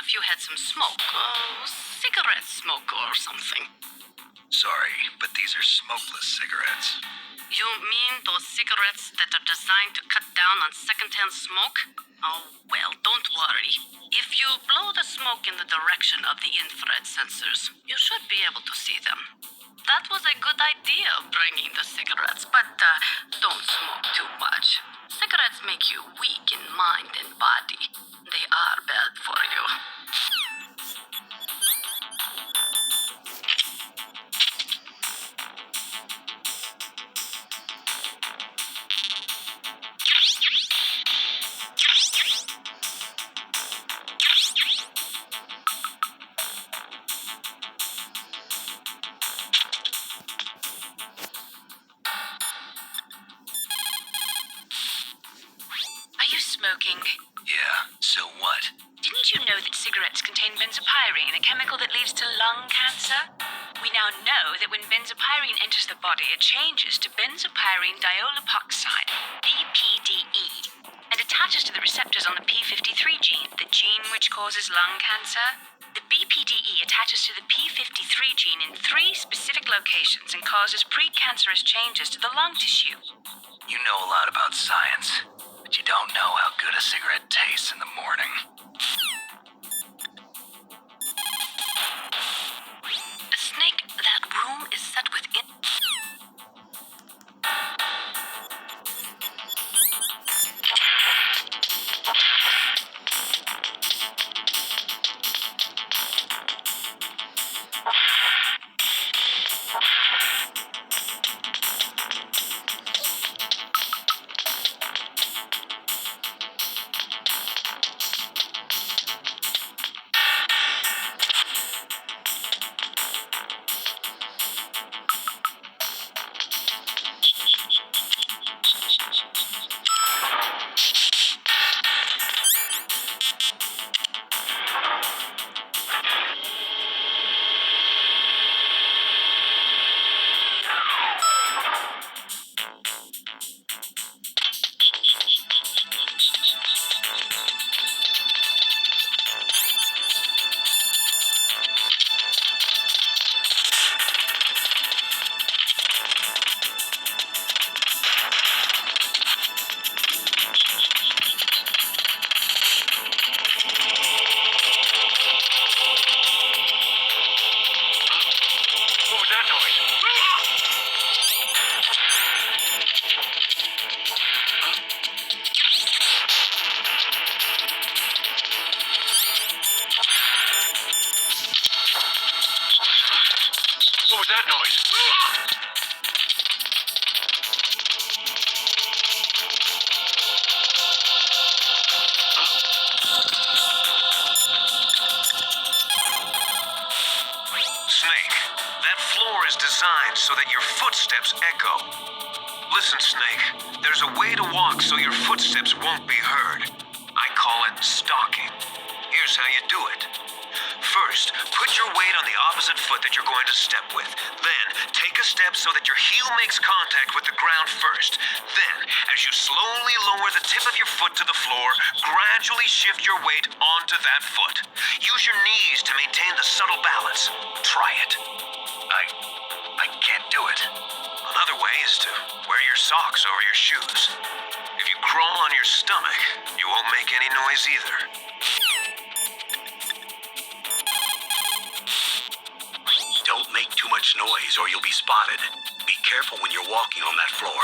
if you had some smoke. Cigarette smoke or something. Sorry, but these are smokeless cigarettes. You mean those cigarettes that are designed to cut down on secondhand smoke? Oh, well, don't worry. If you blow the smoke in the direction of the infrared sensors, you should be able to see them. That was a good idea, bringing the cigarettes, but don't smoke too much. Cigarettes make you weak in mind and body. They are bad for you. Are you smoking? Yeah, so what? Didn't you know that cigarettes contain benzopyrene, a chemical that leads to lung cancer? We now know that when benzopyrene enters the body, it changes to benzopyrene diolipoxide, BPDE, and attaches to the receptors on the p53 gene, the gene which causes lung cancer. The BPDE attaches to the p53 gene in 3 specific locations and causes precancerous changes to the lung tissue. You know a lot about science, but you don't know how good a cigarette tastes in the morning. Snake, that room is set with that noise? Snake, that floor is designed so that your footsteps echo. Listen, Snake, there's a way to walk so your footsteps won't be heard. I call it stalking. Here's how you do it. First, put your weight on the opposite foot that you're going to step with. Then, take a step so that your heel makes contact with the ground first. Then, as you slowly lower the tip of your foot to the floor, gradually shift your weight onto that foot. Use your knees to maintain the subtle balance. Try it. I can't do it. Another way is to wear your socks over your shoes. If you crawl on your stomach, you won't make any noise either. Don't make too much noise or you'll be spotted. Be careful when you're walking on that floor.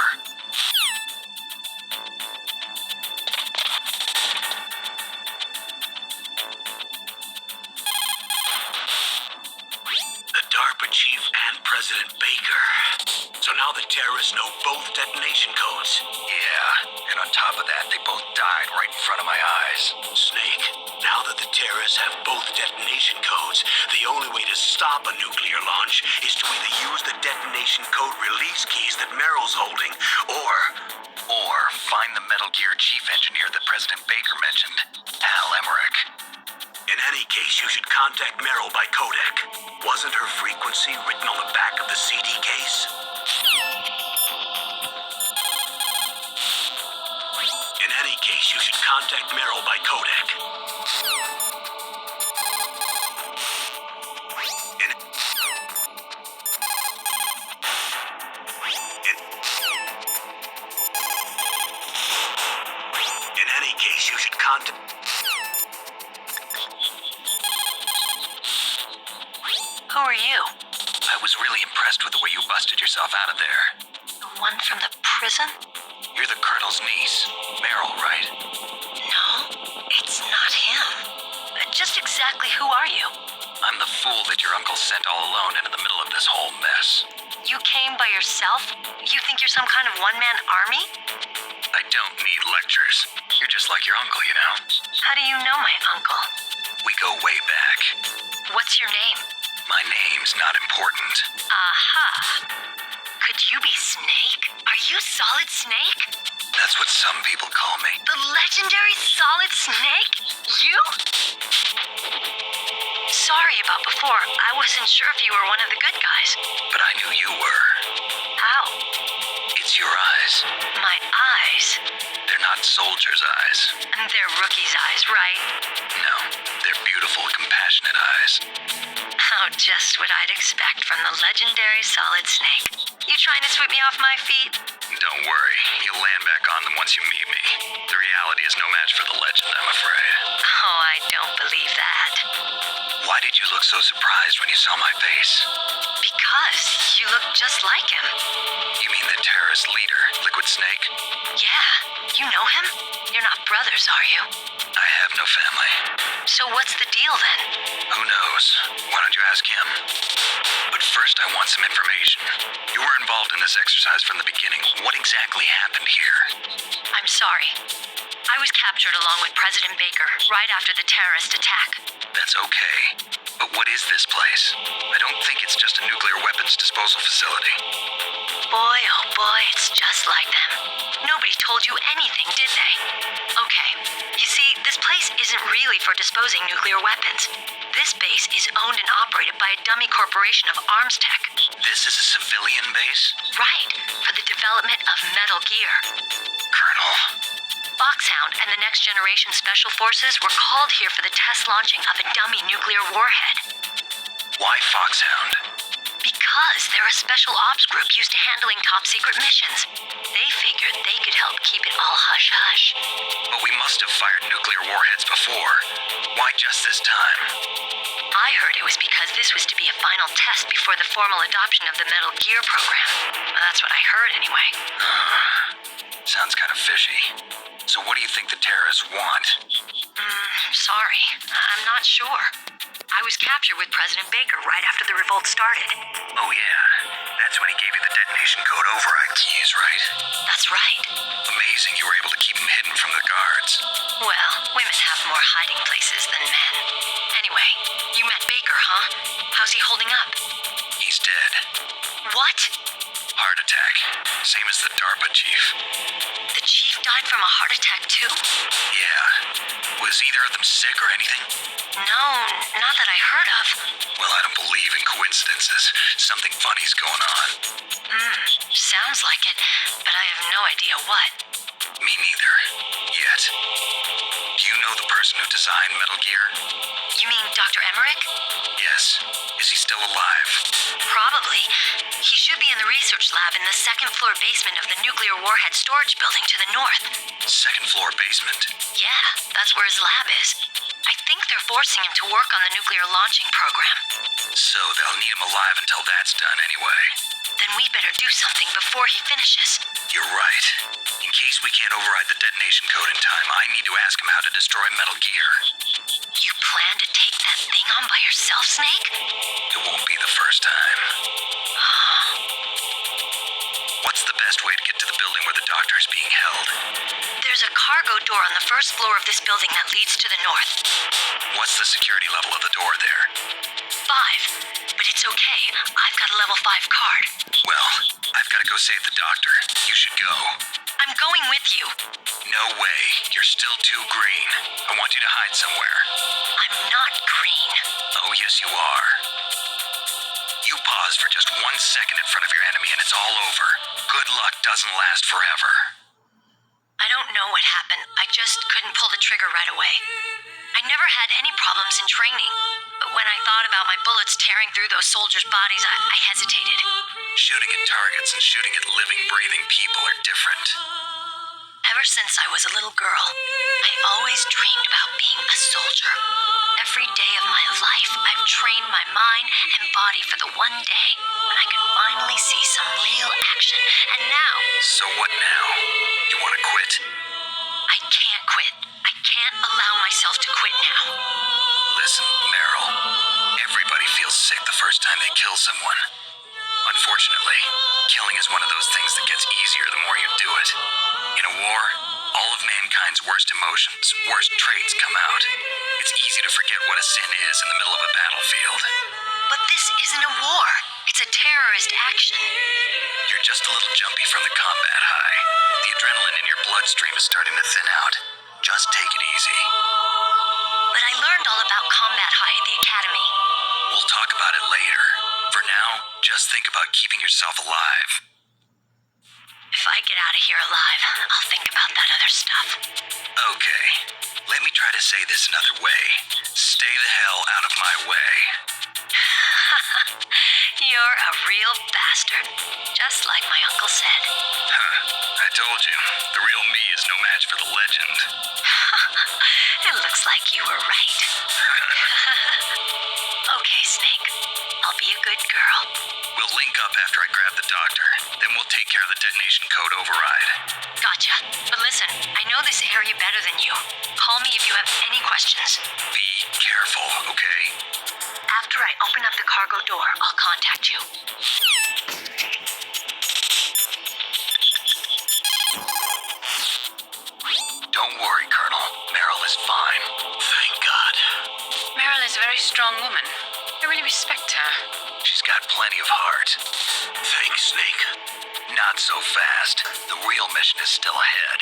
The DARPA chief and President Baker. So now the terrorists know both detonation codes. Yeah, and on top of that, they both died right in front of my eyes. Snake, now that the terrorists have both detonation codes, the only way to stop a nuclear launch is to either use the detonation code release keys that Meryl's holding, or find the Metal Gear chief engineer that President Baker mentioned, Al Emmerich. In any case, you should contact Meryl by Codec. Wasn't her frequency written on the back of the CD case? In any case, you should contact Meryl by Codec. yourself out of there. The one from the prison? You're the Colonel's niece, Meryl, right? No, it's not him. Just exactly who are you? I'm the fool that your uncle sent all alone into the middle of this whole mess. You came by yourself? You think you're some kind of one-man army? I don't need lectures. You're just like your uncle, you know? How do you know my uncle? We go way back. What's your name? My name's not important. Aha. Could you be Snake? Are you Solid Snake? That's what some people call me. The legendary Solid Snake? You? Sorry about before. I wasn't sure if you were one of the good guys. But I knew you were. How? It's your eyes. My eyes? They're not soldiers' eyes. They're rookie's eyes, right? No, they're beautiful, compassionate eyes. Oh, just what I'd expect from the legendary Solid Snake. You trying to sweep me off my feet? Don't worry, you'll land back on them once you meet me. The reality is no match for the legend, I'm afraid. Oh, I don't believe that. Why did you look so surprised when you saw my face? Because you look just like him. You mean the terrorist leader, Liquid Snake? Yeah, you know him? You're not brothers, are you? I have no family. So what's the deal then? Who knows? Why don't you ask him? But first I want some information. You were involved in this exercise from the beginning. What exactly happened here? I'm sorry. I was captured along with President Baker right after the terrorist attack. That's okay. But what is this place? I don't think it's just a nuclear weapons disposal facility. Boy, oh boy, it's just like them. Nobody told you anything, did they? Okay, you see, this place isn't really for disposing nuclear weapons. This base is owned and operated by a dummy corporation of arms tech. This is a civilian base? Right, for the development of metal gear. Colonel. Foxhound and the Next Generation Special Forces were called here for the test launching of a dummy nuclear warhead. Why Foxhound? Because they're a special ops group used to handling top-secret missions. They figured they could help keep it all hush-hush. But we must have fired nuclear warheads before. Why just this time? I heard it was because this was to be a final test before the formal adoption of the Metal Gear program. Well, that's what I heard anyway. Sounds kind of fishy. So what do you think the terrorists want? Sorry, I'm not sure. I was captured with President Baker right after the revolt started. Oh yeah, that's when he gave you the detonation code override keys, right? That's right. Amazing you were able to keep them hidden from the guards. Well, women have more hiding places than men. Anyway, you met Baker, huh? How's he holding up? He's dead. What? Heart attack. Same as the DARPA chief. The chief died from a heart attack too? Yeah. Was either of them sick or anything? No, not that I heard of. Well, I don't believe in coincidences. Something funny's going on. Sounds like it, but I have no idea what. Me neither. Yet. Do you know the person who designed Metal Gear? You mean Dr. Emmerich? Yes. Is he still alive? Probably. He should be in the research lab in the second floor basement of the nuclear warhead storage building to the north. Second floor basement? Yeah, that's where his lab is. I think they're forcing him to work on the nuclear launching program. So they'll need him alive until that's done anyway. Then we better do something before he finishes. You're right. In case we can't override the detonation code in time, I need to ask him how to destroy Metal Gear. You plan to take that thing on by yourself, Snake? It won't be the first time. What's the best way to get to the building where the doctor is being held? There's a cargo door on the first floor of this building that leads to the north. What's the security level of the door there? 5. But it's okay. I've got a level 5 card. Well, I've got to go save the doctor. You should go. I'm going with you. No way. You're still too green. I want you to hide somewhere. I'm not green. Oh, yes, you are. You pause for just 1 second in front of your enemy and it's all over. Good luck doesn't last forever. I don't know what happened. I just couldn't pull the trigger right away. I never had any problems in training. But when I thought about my bullets tearing through those soldiers' bodies, I hesitated. Shooting at targets and shooting at living, breathing people are different. Ever since I was a little girl, I always dreamed about being a soldier. Every day of my life, I've trained my mind and body for the one day when I could finally see some real action. And now, So what now? You want to quit? I can't quit. I can't allow myself to quit now. Listen, Meryl. Everybody feels sick the first time they kill someone. Unfortunately, killing is one of those things that gets easier the more you do it. In a war, all of mankind's worst emotions, worst traits come out. It's easy to forget what a sin is in the middle of a battlefield. But this isn't a war. It's a terrorist action. You're just a little jumpy from the combat high. The adrenaline in your bloodstream is starting to thin out. Just take it easy. But I learned all about combat high at the academy. We'll talk about it later. For now, just think about keeping yourself alive. If I get out of here alive, I'll think about that other stuff. Okay, let me try to say this another way. Stay the hell out of my way. You're a real bastard, just like my uncle said. I told you, the real me is no match for the legend. It looks like you were right. Okay, Snake. I'll be a good girl. We'll link up after I grab the doctor. Then we'll take care of the detonation code override. Gotcha. But listen, I know this area better than you. Call me if you have any questions. Be careful, okay? After I open up the cargo door, I'll contact you. Don't worry, Colonel. Meryl is fine. Thank God. Meryl is a very strong woman. I really respect her. She's got plenty of heart. Thanks, Snake. Not so fast. The real mission is still ahead.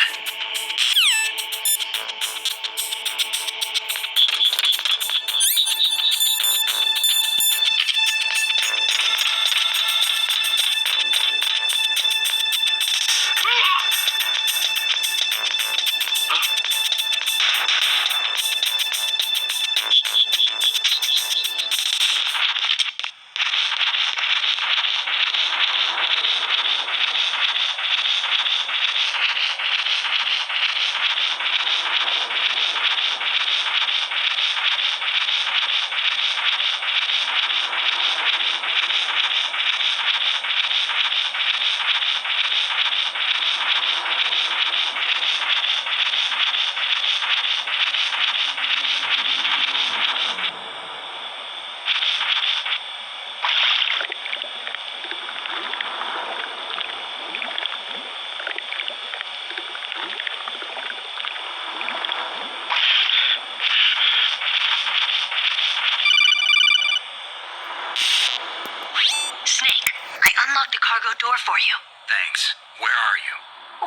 Snake, I unlocked the cargo door for you. Thanks. Where are you?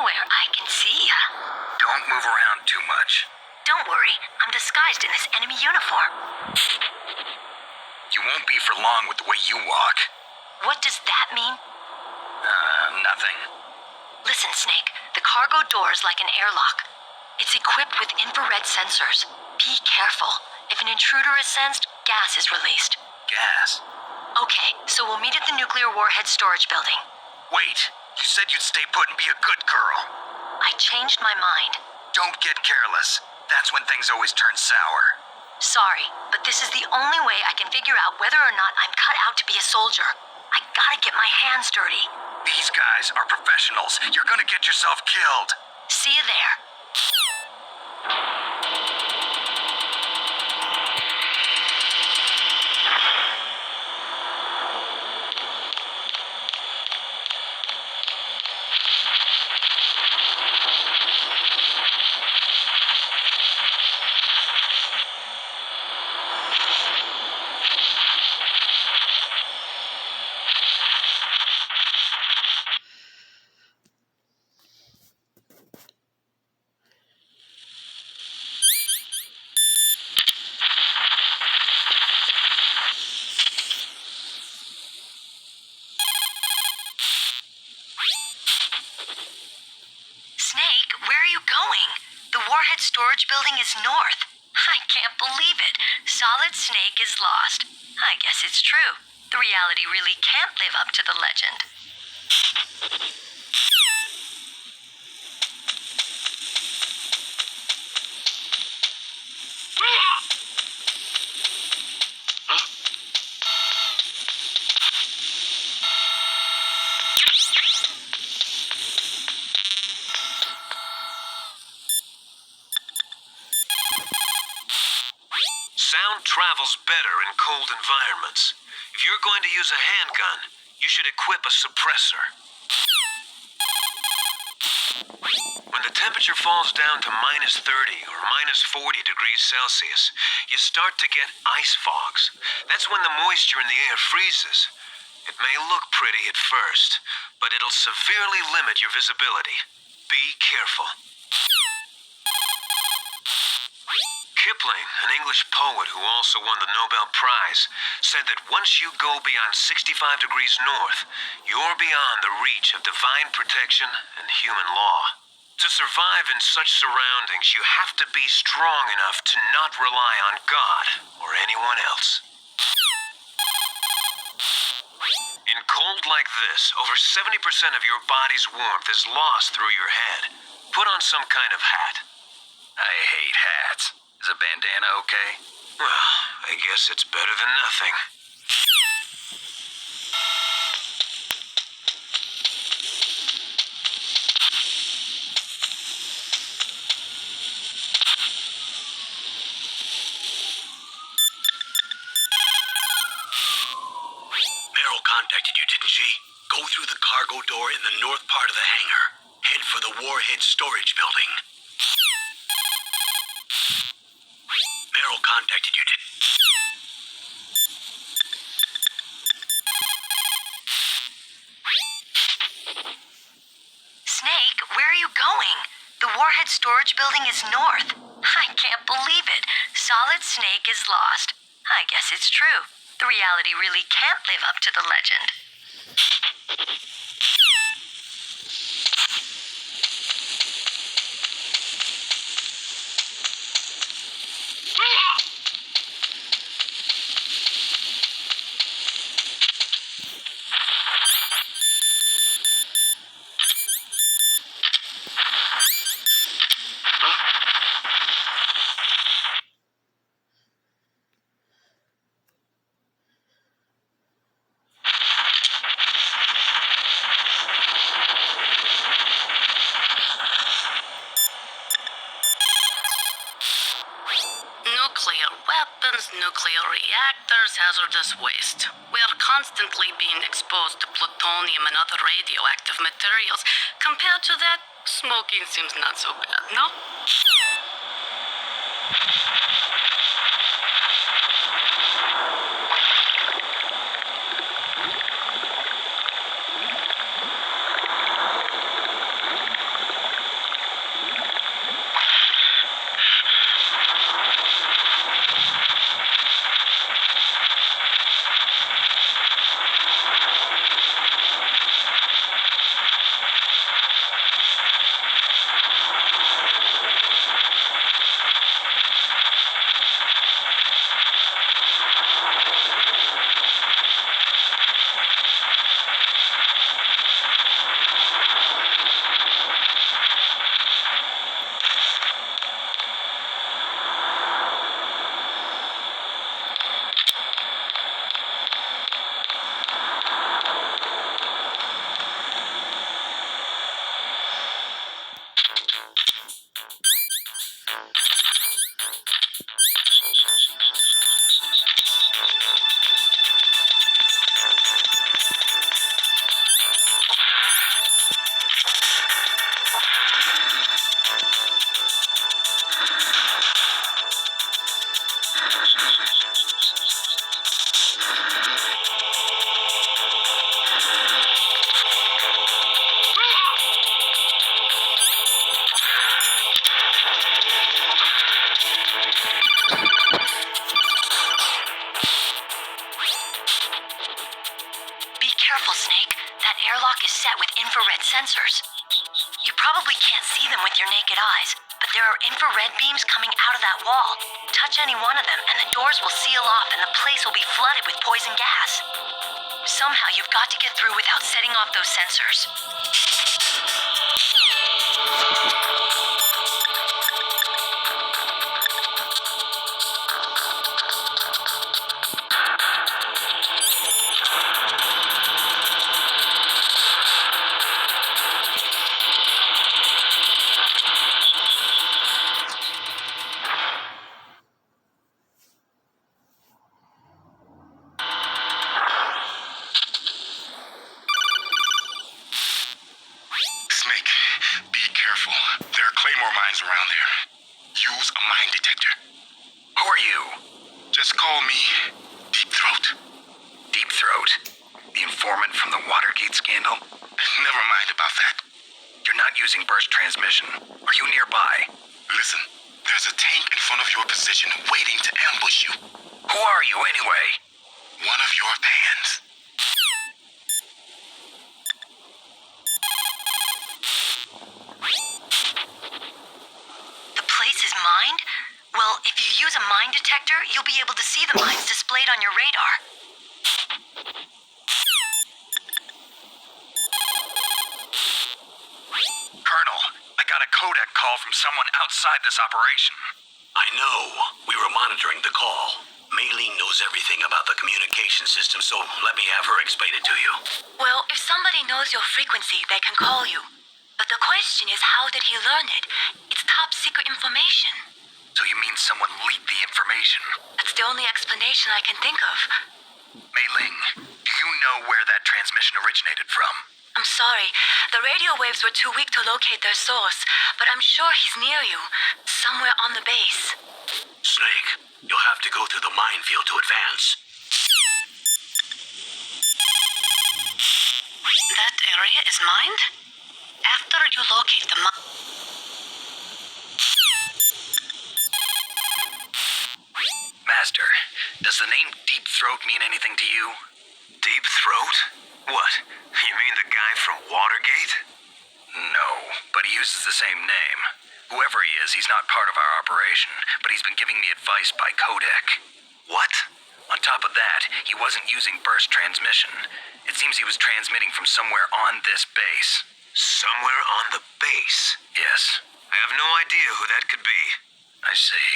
Where I can see ya. Don't move around too much. Don't worry, I'm disguised in this enemy uniform. You won't be for long with the way you walk. What does that mean? Nothing. Listen, Snake, the cargo door is like an airlock. It's equipped with infrared sensors. Be careful. If an intruder is sensed, gas is released. Gas. Okay, so we'll meet at the nuclear warhead storage building. Wait, you said you'd stay put and be a good girl. I changed my mind. Don't get careless. That's when things always turn sour. Sorry, but this is the only way I can figure out whether or not I'm cut out to be a soldier. I gotta get my hands dirty. These guys are professionals. You're gonna get yourself killed. See you there. Snake, where are you going? The warhead storage building is north. I can't believe it. Solid Snake is lost. I guess it's true. The reality really can't live up to the legend. Sound travels better in cold environments. If you're going to use a handgun, you should equip a suppressor. When the temperature falls down to -30 or -40 degrees Celsius, you start to get ice fogs. That's when the moisture in the air freezes. It may look pretty at first, but it'll severely limit your visibility. Be careful. Kipling, an English poet who also won the Nobel Prize, said that once you go beyond 65 degrees north, you're beyond the reach of divine protection and human law. To survive in such surroundings, you have to be strong enough to not rely on God or anyone else. In cold like this, over 70% of your body's warmth is lost through your head. Put on some kind of hat. I hate hats. Is a bandana okay? Well, I guess it's better than nothing. Meryl contacted you, didn't she? Go through the cargo door in the north part of the hangar. Head for the warhead storage building. Meryl contacted you, didn't... Snake, where are you going? The warhead storage building is north. I can't believe it. Solid Snake is lost. I guess it's true. The reality really can't live up to the legend. Nuclear weapons, nuclear reactors, hazardous waste. We are constantly being exposed to plutonium and other radioactive materials. Compared to that, smoking seems not so bad, no? Be careful, Snake. That airlock is set with infrared sensors. You probably can't see them with your naked eyes, but there are infrared beams coming out of that wall. Touch any one of them, and the doors will seal off and the place will be flooded with poison gas. Somehow you've got to get through without setting off those sensors. using burst transmission. Are you nearby? Listen, there's a tank in front of your position waiting to ambush you. Who are you, anyway? One of your fans. The place is mined? Well, if you use a mine detector, you'll be able to see the mines displayed on your radar. Colonel, I got a Codec call from someone outside this operation. I know. We were monitoring the call. Mei-Ling knows everything about the communication system, so let me have her explain it to you. Well, if somebody knows your frequency, they can call you. But the question is, how did he learn it? It's top secret information. So you mean someone leaked the information? That's the only explanation I can think of. Mei-Ling, do you know where that transmission originated from? I'm sorry. The radio waves were too weak to locate their source, but I'm sure he's near you, somewhere on the base. Snake, you'll have to go through the minefield to advance. That area is mined? After you locate the Master, does the name Deep Throat mean anything to you? Deep Throat? What? You mean the guy from Watergate? No, but he uses the same name. Whoever he is, he's not part of our operation, but he's been giving me advice by Codec. What? On top of that, he wasn't using burst transmission. It seems he was transmitting from somewhere on this base. Somewhere on the base? Yes, I have no idea who that could be. I see.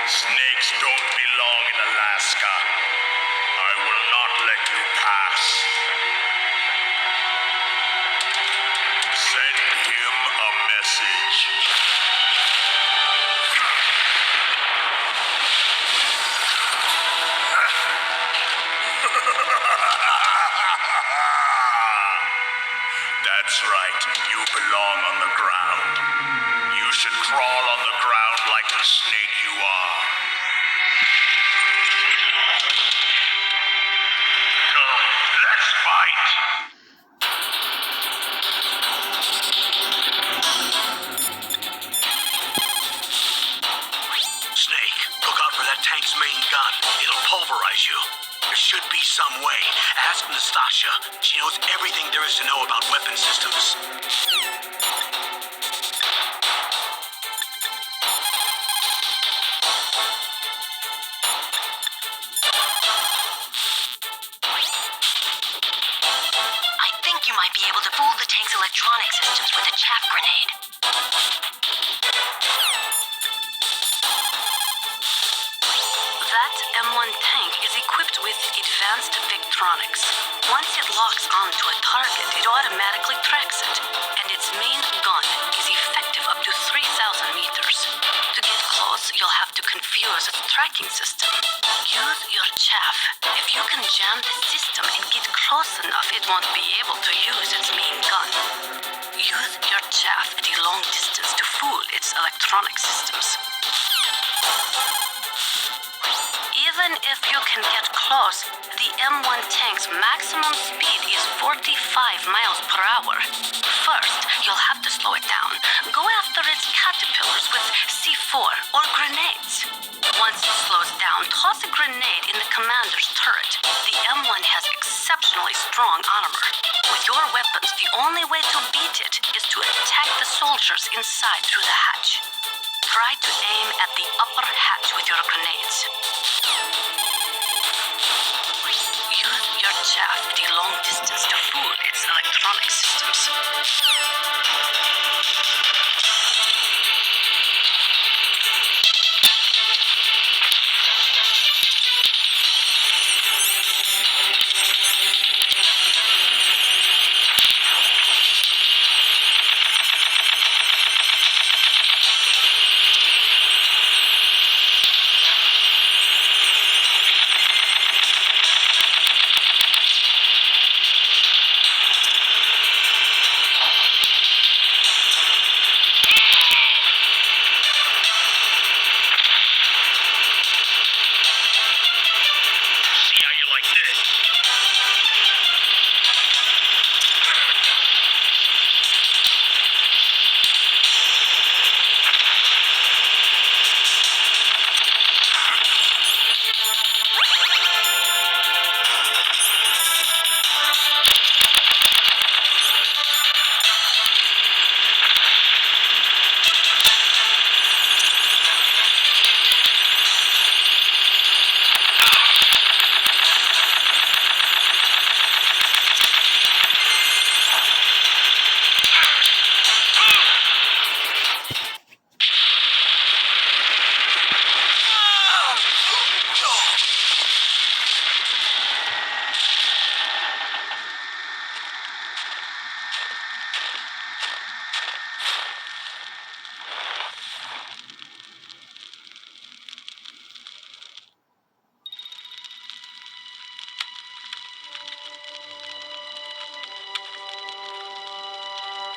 Snakes don't belong in Alaska. I will not let you pass. Send him a message. That's right. You belong on the ground. You should crawl on the ground like the snake you are. Come, let's fight. Snake, look out for that tank's main gun. It'll pulverize you. There should be some way. Ask Nastasha. She knows everything there is to know about weapon systems. I think you might be able to fool the tank's electronic systems with a chaff grenade. That M1 tank is equipped with advanced Victronics. Once it locks onto a target, it automatically tracks it, and its main gun is effective up to 3,000 meters. To get close, you'll have to confuse its tracking system. Use your chaff. If you can jam the system and get close enough, it won't be able to use its main gun. Use your chaff at a long distance to fool its electronic systems. Even if you can get close, the M1 tank's maximum speed is 45 miles per hour. First, you'll have to slow it down. Go after its caterpillars with C4 or grenades. Once it slows down, toss a grenade in the commander's turret. The M1 has exceptionally strong armor. With your weapons, the only way to beat it is to attack the soldiers inside through the hatch. Try to aim at the upper hatch with your grenades. Use your chaff at a long distance to fool its electronic systems.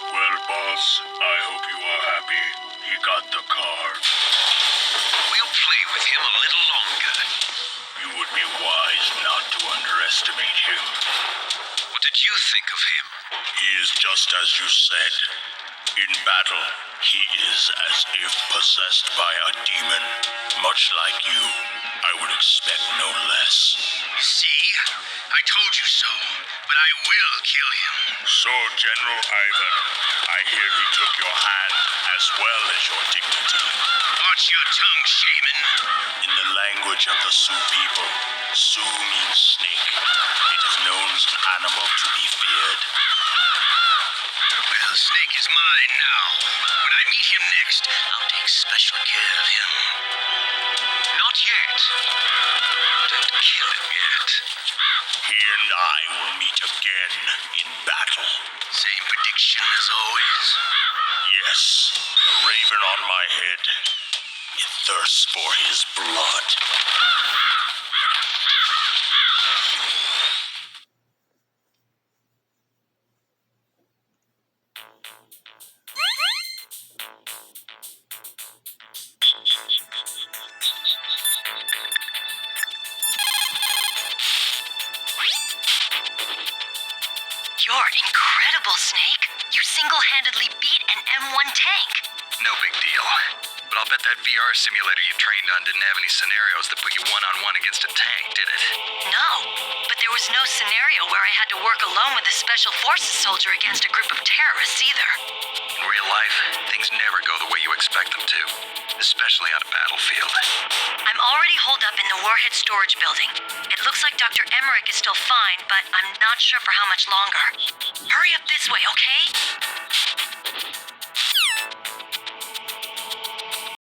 Well, boss, I hope you are happy. He got the card. We'll play with him a little longer. You would be wise not to underestimate him. What did you think of him? He is just as you said. In battle, he is as if possessed by a demon. Much like you, I would expect no less. See? I told you so, but I will kill him. So, General Ivan, I hear he took your hand as well as your dignity. Watch your tongue, shaman. In the language of the Sioux people, Sioux means snake. It is known as an animal to be feared. Well, Snake is mine now. When I meet him next, I'll take special care of him. Not yet. Don't kill him yet. He and I will meet again in battle. Same prediction as always. Yes, the raven on my head. It thirsts for his blood. You're incredible, Snake. You single-handedly beat an M1 tank. No big deal. But I'll bet that VR simulator you trained on didn't have any scenarios that put you one-on-one against a tank, did it? No, but there was no scenario where I had to work alone with a special forces soldier against a group of terrorists either. In real life, things never go the way you expect them to, especially on a battlefield. I'm already holed up in the Warhead storage building. It looks like Dr. Emmerich is still fine, but I'm not sure for how much longer. Hurry up this way, okay?